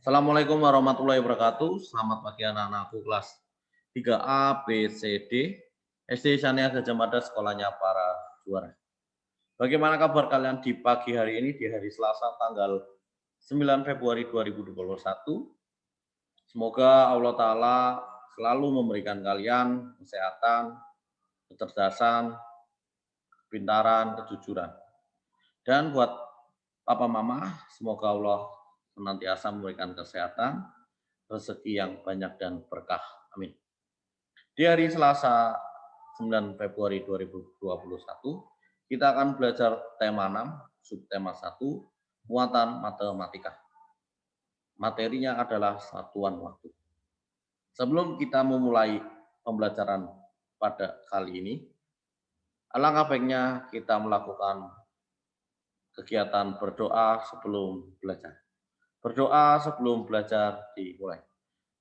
Assalamualaikum warahmatullahi wabarakatuh. Selamat pagi anak-anakku kelas 3A, B, C, D. SD Sania Gajah Mada sekolahnya para juara. Bagaimana kabar kalian di pagi hari ini, di hari Selasa tanggal 9 Februari 2021? Semoga Allah Ta'ala selalu memberikan kalian kesehatan, kecerdasan, kepintaran, kejujuran. Dan buat Papa Mama, semoga Allah senantiasa memberikan kesehatan, rezeki yang banyak dan berkah. Amin. Di hari Selasa 9 Februari 2021, kita akan belajar tema 6, subtema 1, muatan matematika. Materinya adalah satuan waktu. Sebelum kita memulai pembelajaran pada kali ini, alangkah baiknya kita melakukan kegiatan berdoa sebelum belajar. Berdoa sebelum belajar dimulai.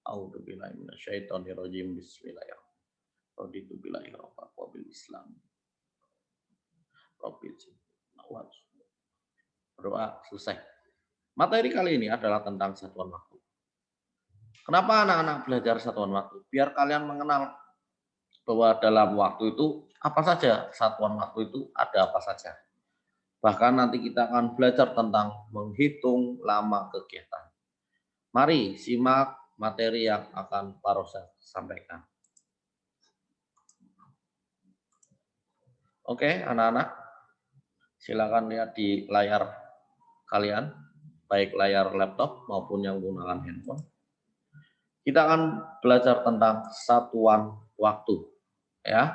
A'udzubillahi minasyaitonirrajim. Bismillahirrahmanirrahim. Raditu billahi rabban wa bil Islam. Rabbil awal. Berdoa selesai. Materi kali ini adalah tentang satuan waktu. Kenapa anak-anak belajar satuan waktu? Biar kalian mengenal bahwa dalam waktu itu apa saja, satuan waktu itu ada apa saja. Bahkan nanti kita akan belajar tentang menghitung lama kegiatan. Mari simak materi yang akan Pak Rosa sampaikan. Oke, anak-anak, silakan lihat di layar kalian, baik layar laptop maupun yang menggunakan handphone. Kita akan belajar tentang satuan waktu, ya.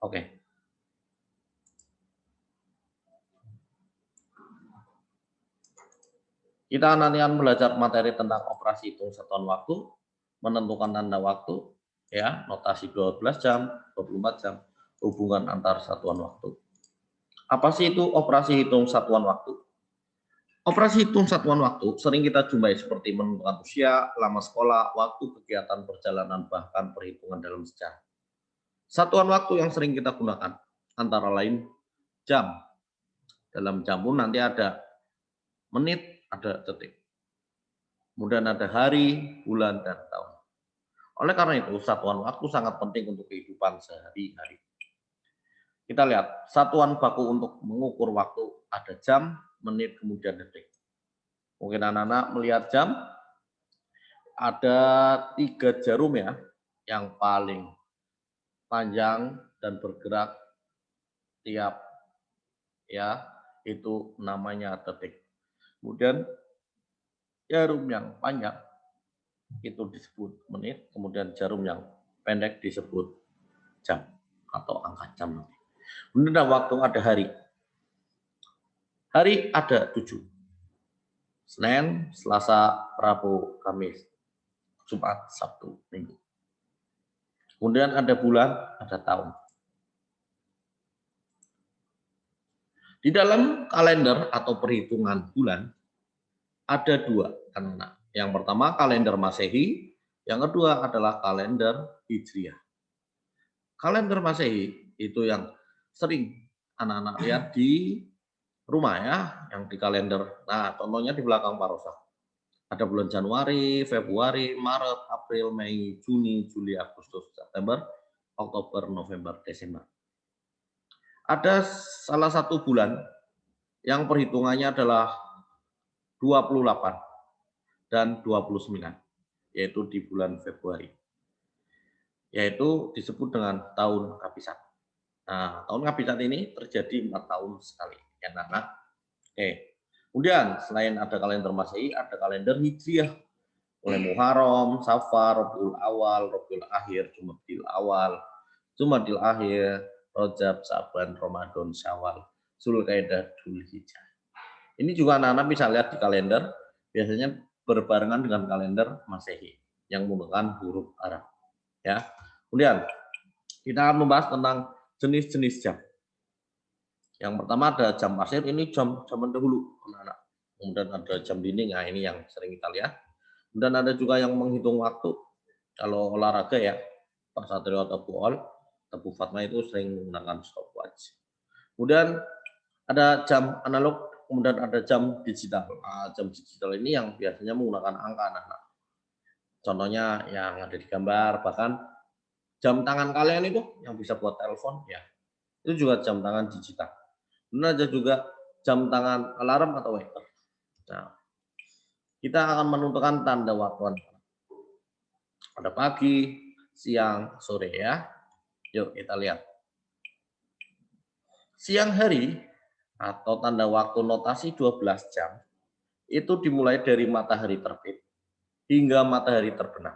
Oke. Kita nanti akan belajar materi tentang operasi hitung satuan waktu, menentukan tanda waktu, ya, notasi 12 jam, 24 jam, hubungan antar satuan waktu. Apa sih itu operasi hitung satuan waktu? Operasi hitung satuan waktu sering kita jumpai seperti menentukan usia, lama sekolah, waktu kegiatan perjalanan, bahkan perhitungan dalam sejarah. Satuan waktu yang sering kita gunakan antara lain jam. Dalam jam pun nanti ada menit, ada detik. Kemudian ada hari, bulan, dan tahun. Oleh karena itu, satuan waktu sangat penting untuk kehidupan sehari-hari. Kita lihat, satuan baku untuk mengukur waktu ada jam, menit, kemudian detik. Mungkin anak-anak melihat jam, ada 3 jarum ya, yang paling panjang dan bergerak tiap ya, itu namanya detik. Kemudian jarum yang panjang itu disebut menit, kemudian jarum yang pendek disebut jam atau angka jam. Kemudian waktu ada hari. Hari ada 7. Senin, Selasa, Rabu, Kamis, Jumat, Sabtu, Minggu. Kemudian ada bulan, ada tahun. Di dalam kalender atau perhitungan bulan ada 2 anak-anak. Yang pertama kalender Masehi, yang kedua adalah kalender Hijriah. Kalender Masehi itu yang sering anak-anak lihat di rumah ya, yang di kalender. Nah, contohnya di belakang Pak Rosa. Ada bulan Januari, Februari, Maret, April, Mei, Juni, Juli, Agustus, September, Oktober, November, Desember. Ada salah satu bulan yang perhitungannya adalah 28 dan 29, yaitu di bulan Februari. Yaitu disebut dengan tahun Kabisat. Nah, tahun Kabisat ini terjadi 4 tahun sekali, ya anak-anak. Oke. Kemudian selain ada kalender Masehi, ada kalender Hijriah. Mulai Muharram, Safar, Rabiul Awal, Rabiul Akhir, Jumadil Awal, Jumadil Akhir, Rajab, Sa'ban, Ramadan, Syawal, Zulkaidah, Dzulhijjah. Ini juga anak-anak bisa lihat di kalender, biasanya berbarengan dengan kalender Masehi yang menggunakan huruf Arab. Ya. Kemudian kita akan membahas tentang jenis-jenis jam. Yang pertama ada jam pasir, ini jam zaman dahulu, anak-anak. Kemudian ada jam dinding, nah ini yang sering kita lihat. Dan ada juga yang menghitung waktu. Kalau olahraga ya, Pak Satrio atau Bu Fatma itu sering menggunakan stopwatch. Kemudian ada jam analog kemudian ada jam digital. Nah, jam digital ini yang biasanya menggunakan angka, anak-anak. Contohnya yang ada di gambar, bahkan jam tangan kalian itu yang bisa buat telepon, ya itu juga jam tangan digital. Kemudian ada juga jam tangan alarm atau waker. Nah, kita akan menentukan tanda waktu. Ada pagi, siang, sore ya. Yuk kita lihat. Siang hari atau tanda waktu notasi 12 jam itu dimulai dari matahari terbit hingga matahari terbenam.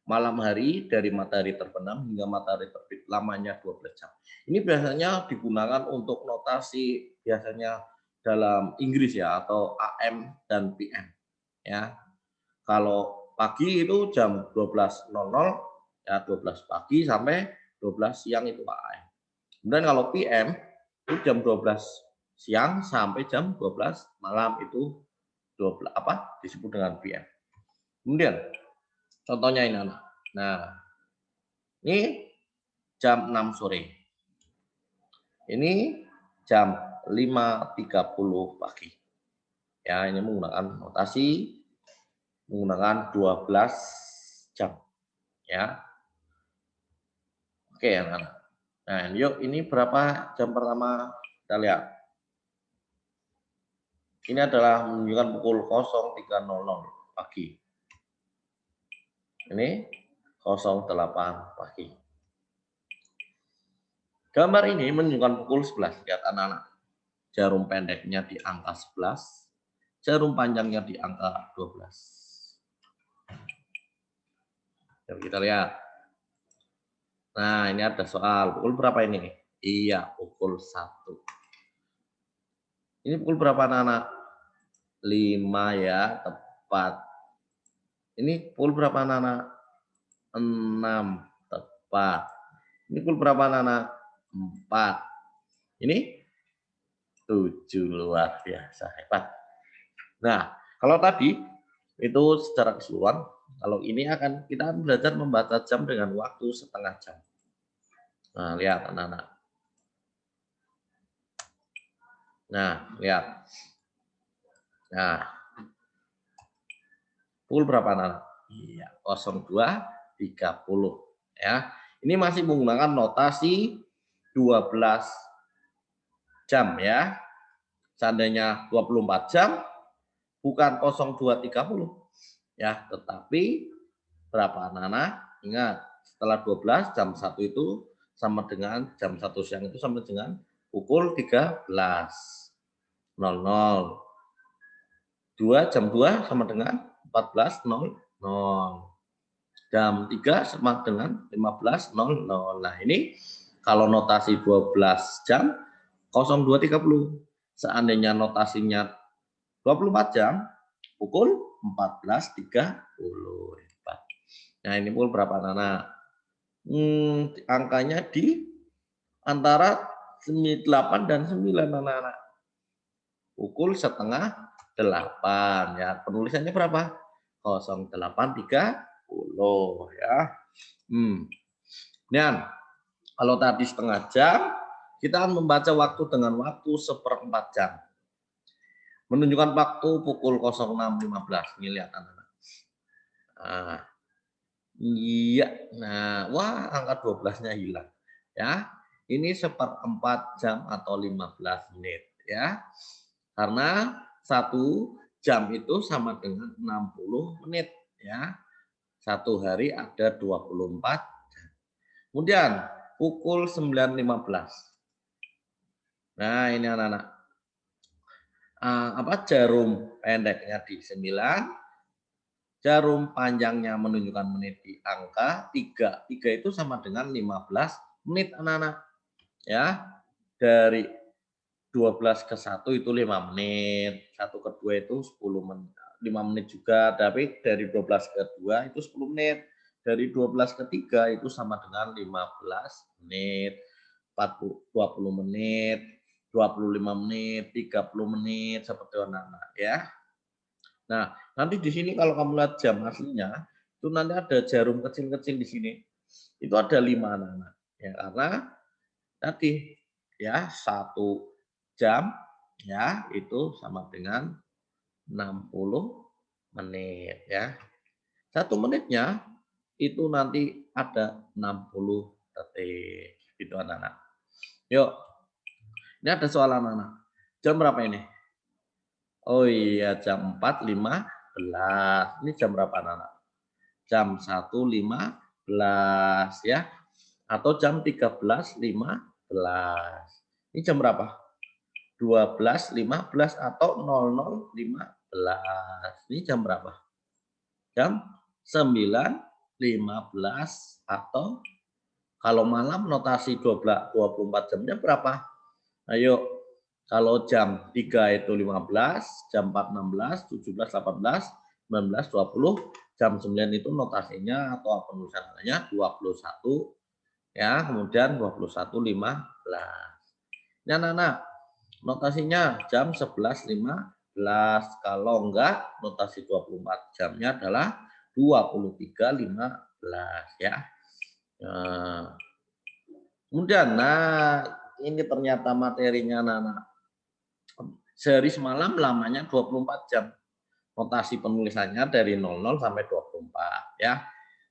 Malam hari dari matahari terbenam hingga matahari terbit lamanya 12 jam. Ini biasanya digunakan untuk notasi biasanya dalam Inggris ya, atau AM dan PM ya. Kalau pagi itu jam 12.00 ya, 12 pagi sampai 12 siang itu AM. Kemudian kalau PM itu jam 12 siang sampai jam 12 malam itu 12 disebut dengan PM. Kemudian contohnya ini anak. Nah, ini jam 6 sore. Ini jam 5.30 pagi. Ya, ini menggunakan notasi menggunakan 12 jam. Ya. Oke, anak-anak. Nah, yuk ini berapa jam pertama? Kita lihat. Ini adalah menunjukkan pukul 03.00 pagi. Ini 08 pagi. Gambar ini menunjukkan pukul 11. Lihat anak-anak. Jarum pendeknya di angka 11, jarum panjangnya di angka 12. Jadi kita lihat. Nah, ini ada soal. Pukul berapa ini? Iya, pukul 1. Ini pukul berapa anak-anak? 5 ya, tepat. Ini pukul berapa anak-anak? 6, tepat. Ini pukul berapa anak-anak? 4. Ini 7, luar biasa, hebat. Nah, kalau tadi itu secara keseluruhan, kalau ini kita akan belajar membaca jam dengan waktu setengah jam. Nah, lihat anak-anak. Nah, lihat. Nah, pukul berapa anak-anak? Iya, 02.30 ya. Ini masih menggunakan notasi 12 jam ya. Seandainya 24 jam bukan 02.30 ya, tetapi berapa anak-anak? Ingat, setelah 12 jam 1 itu sama dengan jam 1 siang itu sama dengan pukul 13.00. 2 jam 2 sama dengan 14.00. Jam 3 sama dengan 15.00. Nah, ini kalau notasi 12 jam 02.30. Seandainya notasinya 24 jam pukul 14.30. Nah, ini pukul berapa anak-anak? Angkanya di antara 8 dan 9 anak-anak. Pukul setengah 8 ya. Penulisannya berapa? 08.30 ya. Dan kalau tadi setengah jam, kita akan membaca waktu dengan waktu 1/4 jam. Menunjukkan waktu pukul 06.15. Ini lihat anak-anak. Nah, iya. Nah, wah angka 12-nya hilang. Ya. Ini 1/4 jam atau 15 menit ya. Karena 1 jam itu sama dengan 60 menit ya. 1 hari ada 24 jam. Kemudian pukul 9.15. Nah, ini anak-anak. Jarum pendeknya di 9, jarum panjangnya menunjukkan menit di angka 3. 3 itu sama dengan 15 menit anak-anak. Ya. Dari 12 ke 1 itu 5 menit, 1 ke 2 itu 10 menit, 5 menit juga, tapi dari 12 ke 2 itu 10 menit. Dari 12 ke 3 itu sama dengan 15 menit, 20 menit, 25 menit, 30 menit, seperti anak-anak ya. Nah, nanti di sini kalau kamu lihat jam aslinya, itu nanti ada jarum kecil-kecil di sini. Itu ada 5 anak-anak. Ya, karena tadi ya 1 jam Ya, itu sama dengan 60 menit ya. 1 menitnya itu nanti ada 60 detik. Gitu anak-anak. Yuk, ini ada soal anak-anak. Jam berapa ini? Oh iya, jam 4.15. Ini jam berapa anak-anak? Jam 1.15 ya. Atau jam 13.15. Ini jam berapa? 12.15 atau 00.15. Ini jam berapa? Jam 9.15 atau kalau malam notasi 24 jamnya berapa? Ayo, kalau jam 3 itu 15, jam 4 16, 17 18, 19 20, jam 9 itu notasinya atau penulisannya 21 ya, kemudian 21.15. Ini anak-anak, notasinya jam 11.15. Kalau enggak, notasi 24 jamnya adalah 23.15 ya. Nah, kemudian, ini ternyata materinya anak-anak. Sehari semalam lamanya 24 jam. Notasi penulisannya dari 00 sampai 24 ya.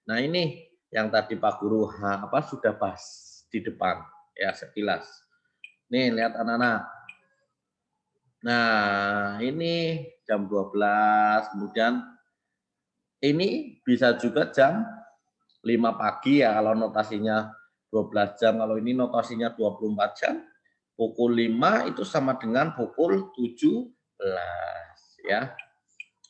Nah, ini yang tadi Pak Guru sudah bahas di depan ya sekilas. Nih, lihat anak-anak. Nah, ini jam 12, kemudian ini bisa juga jam 5 pagi ya kalau notasinya 12 jam, kalau ini notasinya 24 jam, pukul 5 itu sama dengan pukul 17 ya.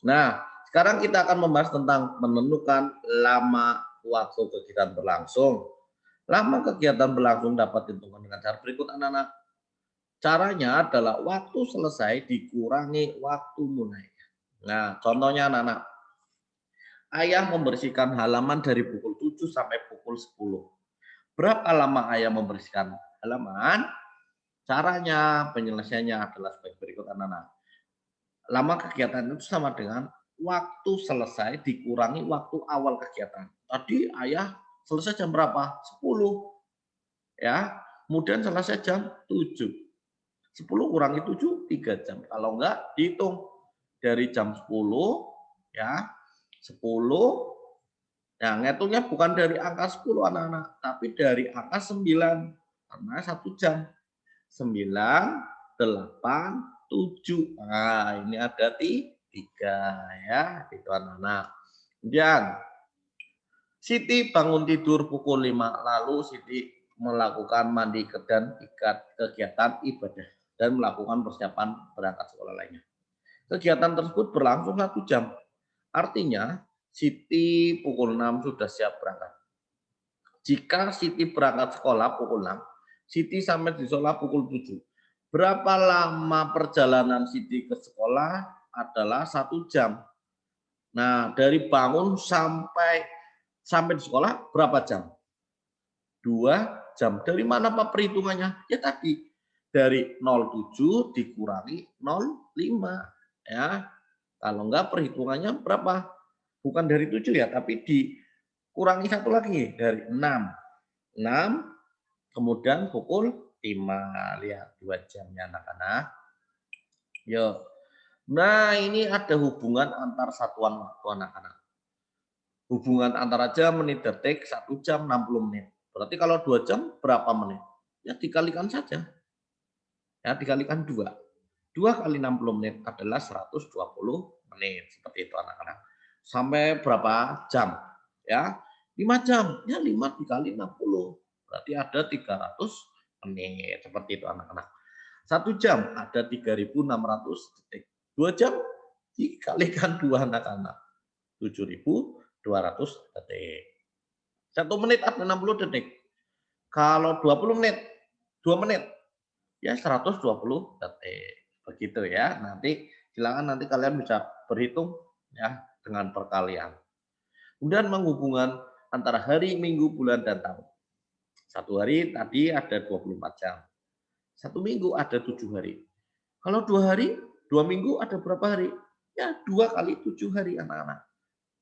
Nah, sekarang kita akan membahas tentang menentukan lama waktu kegiatan berlangsung. Lama kegiatan berlangsung dapat ditentukan dengan cara berikut anak-anak. Caranya adalah waktu selesai dikurangi waktu mulai. Nah, contohnya anak-anak. Ayah membersihkan halaman dari pukul 7 sampai pukul 10. Berapa lama ayah membersihkan halaman? Caranya, penyelesaiannya adalah sebagai berikut anak-anak. Lama kegiatan itu sama dengan waktu selesai dikurangi waktu awal kegiatan. Tadi ayah selesai jam berapa? 10. Ya. Kemudian selesai jam 7. 10 kurangi 7, 3 jam. Kalau enggak, dihitung dari jam 10, ya, 10, nah ngitungnya bukan dari angka 10 anak-anak, tapi dari angka 9, karena 1 jam. 9, 8, 7. Nah, ini ada 3 ya, itu anak-anak. Kemudian, Siti bangun tidur pukul 5, lalu Siti melakukan mandi dan kegiatan ibadah dan melakukan persiapan berangkat sekolah lainnya. Kegiatan tersebut berlangsung 1 jam. Artinya, Siti pukul 6 sudah siap berangkat. Jika Siti berangkat sekolah pukul 6, Siti sampai di sekolah pukul 7. Berapa lama perjalanan Siti ke sekolah adalah 1 jam. Nah, dari bangun sampai di sekolah berapa jam? 2 jam. Dari mana Pak perhitungannya? Ya tadi, dari 07 dikurangi 05 ya. Kalau enggak perhitungannya berapa? Bukan dari 7 ya, tapi dikurangi 1 lagi dari 6. 6 kemudian pukul 5. Lihat 2 jamnya anak-anak. Yuk. Nah, ini ada hubungan antar satuan waktu anak-anak. Hubungan antara jam, menit, detik, 1 jam 60 menit. Berarti kalau 2 jam berapa menit? Ya dikalikan saja. Ya dikalikan 2. 2 kali 60 menit adalah 120 menit. Seperti itu anak-anak. Sampai berapa jam? Ya, 5 jam. Ya 5 dikali 60. Berarti ada 300 menit. Seperti itu anak-anak. 1 jam ada 3.600 detik. 2 jam dikalikan 2 anak-anak. 7.200 detik. 1 menit ada 60 detik. Kalau 20 menit, 2 menit, ya 120 detik. Begitu ya. Nanti silakan nanti kalian bisa berhitung ya dengan perkalian. Kemudian menghubungkan antara hari, minggu, bulan, dan tahun. 1 hari tadi ada 24 jam. 1 minggu ada 7 hari. Kalau 2 hari, 2 minggu ada berapa hari? Ya 2 kali 7 hari anak-anak.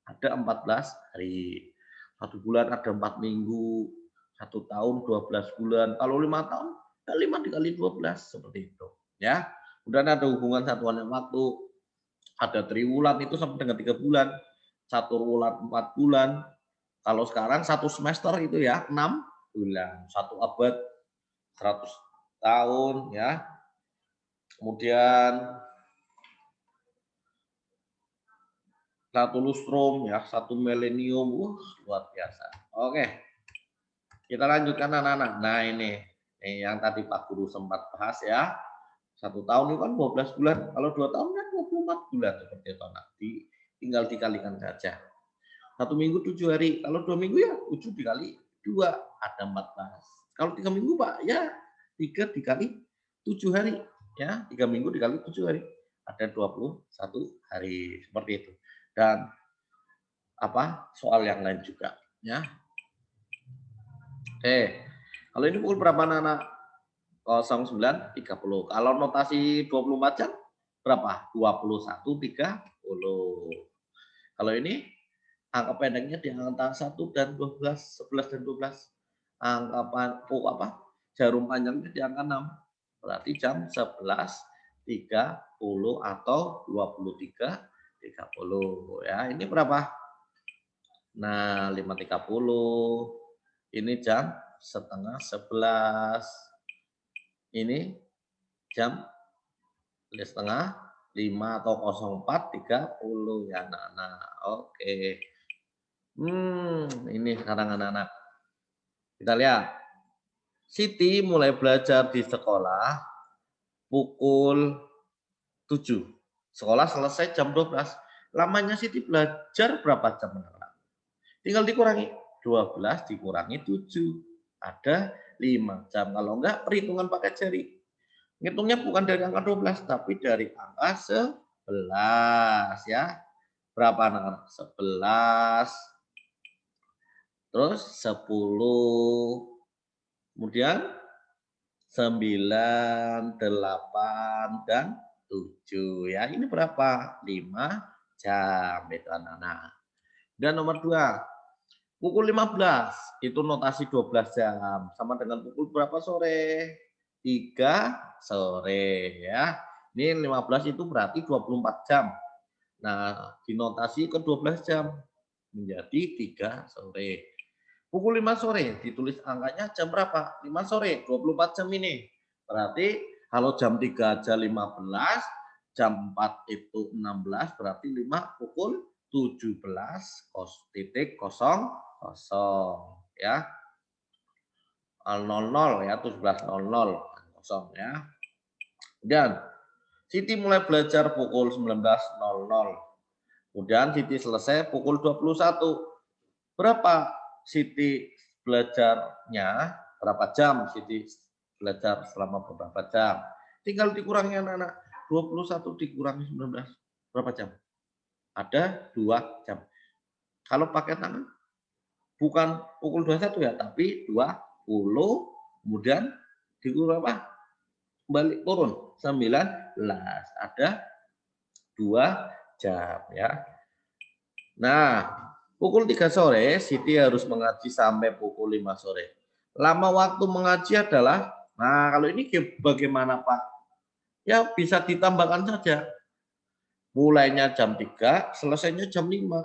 Ada 14 hari. 1 bulan ada 4 minggu. 1 tahun 12 bulan. Kalau 5 tahun, ya 5 dikali 12 seperti itu. Ya. Kemudian ada hubungan satuan waktu, ada triwulan itu sampai dengan 3 bulan, 1 wulan 4 bulan. Kalau sekarang 1 semester itu ya 6 bulan, 1 abad 100 tahun ya. Kemudian 1 lustrum ya, 1 milenium, luar biasa. Oke, kita lanjutkan anak-anak. Nah ini yang tadi Pak Guru sempat bahas ya. 1 tahun itu kan 12 bulan, kalau 2 tahun kan 24 bulan seperti itu anak. Tinggal dikalikan saja. 1 minggu 7 hari, kalau 2 minggu ya 7 dikali 2 ada 14. Kalau 3 minggu Pak ya 3 dikali 7 hari ya, 3 minggu dikali 7 hari ada 21 hari seperti itu. Dan soal yang lain juga ya. Oke, kalau ini pukul berapa anak-anak? 09.30. Kalau notasi 24 jam berapa? 21.30. Kalau ini angka pendeknya di antara 1 dan 12, 11 dan 12. Angka jarum panjangnya di angka 6. Berarti jam 11.30 atau 23.30 ya. Ini berapa? Nah, 5.30. Ini jam setengah 11. Ini jam setengah 5 atau 04.30 ya anak-anak. Oke. Ini sekarang anak-anak. Kita lihat. Siti mulai belajar di sekolah pukul 7. Sekolah selesai jam 12. Lamanya Siti belajar berapa jam anak-anak? Tinggal dikurangi. 12 dikurangi 7. Ada 5 jam. Kalau enggak, perhitungan pakai jari. Ngitungnya bukan dari angka 12, tapi dari angka 11 ya. Berapa anak-anak? 11. Terus 10. Kemudian 9, 8, dan 7 ya. Ini berapa? 5 jam itu anak-anak. Dan nomor 2, pukul 15 itu notasi 12 jam sama dengan pukul berapa sore? 3 sore ya. Ini 15 itu berarti 24 jam. Nah, dinotasi ke 12 jam menjadi 3 sore. Pukul 5 sore ditulis angkanya jam berapa? 5 sore, 24 jam ini. Berarti kalau jam 3 aja 15, jam 4 itu 16, berarti 5 pukul 17.00 ya. 00 ya, 17.00 kosong ya. Dan Siti mulai belajar pukul 19.00. Kemudian Siti selesai pukul 21. Berapa Siti belajarnya? Berapa jam Siti belajar selama beberapa jam? Tinggal dikurangi anak-anak. 21 dikurangi 19. Berapa jam? Ada 2 jam. Kalau pakai tangan, bukan pukul 21 ya, tapi 20. Kemudian dikurangi apa? Balik turun 19. Ada 2 jam ya. Nah, pukul 3 sore Siti harus mengaji sampai pukul 5 sore. Lama waktu mengaji adalah, nah kalau ini bagaimana Pak? Ya bisa ditambahkan saja. Mulainya jam 3, selesainya jam 5.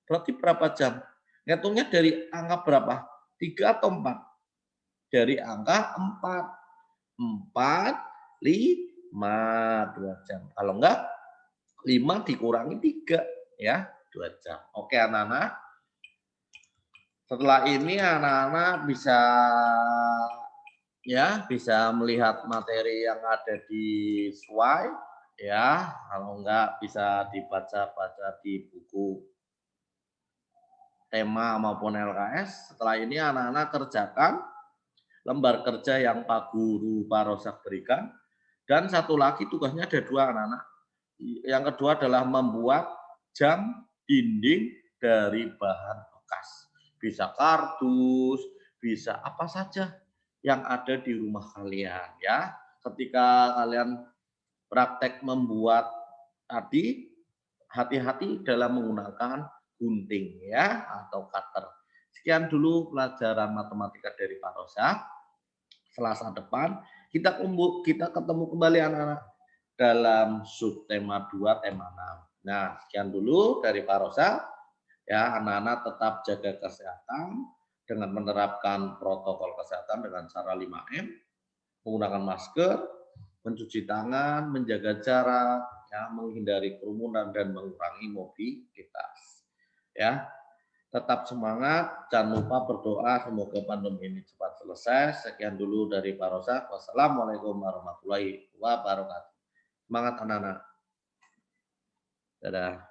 Berarti berapa jam? Ngitungnya dari angka berapa? 3 atau 4? Dari angka 4. 4, 5, 2 jam. Kalau enggak, 5 dikurangi 3 ya, 2 jam. Oke anak-anak. Setelah ini anak-anak bisa melihat materi yang ada di slide ya. Kalau enggak bisa dibaca-baca di buku tema maupun LKS. Setelah ini anak-anak kerjakan lembar kerja yang Pak Guru Parosak berikan. Dan satu lagi tugasnya ada 2 anak-anak. Yang kedua adalah membuat jam dinding dari bahan bekas. Bisa kardus, bisa apa saja yang ada di rumah kalian ya. Ketika kalian praktek membuat tadi, hati-hati dalam menggunakan gunting ya atau cutter. Sekian dulu pelajaran matematika dari Pak Rosa. Selasa depan kita ketemu kembali anak-anak. dalam subtema 2 tema 6. Nah, sekian dulu dari Pak Rosa. Ya, anak-anak tetap jaga kesehatan dengan menerapkan protokol kesehatan dengan cara 5M, menggunakan masker, mencuci tangan, menjaga jarak, ya, menghindari kerumunan dan mengurangi mobilitas. Ya, tetap semangat, jangan lupa berdoa semoga pandemi ini cepat selesai. Sekian dulu dari Pak Rosa. Wassalamualaikum warahmatullahi wabarakatuh. Semangat anak-anak. Dadah.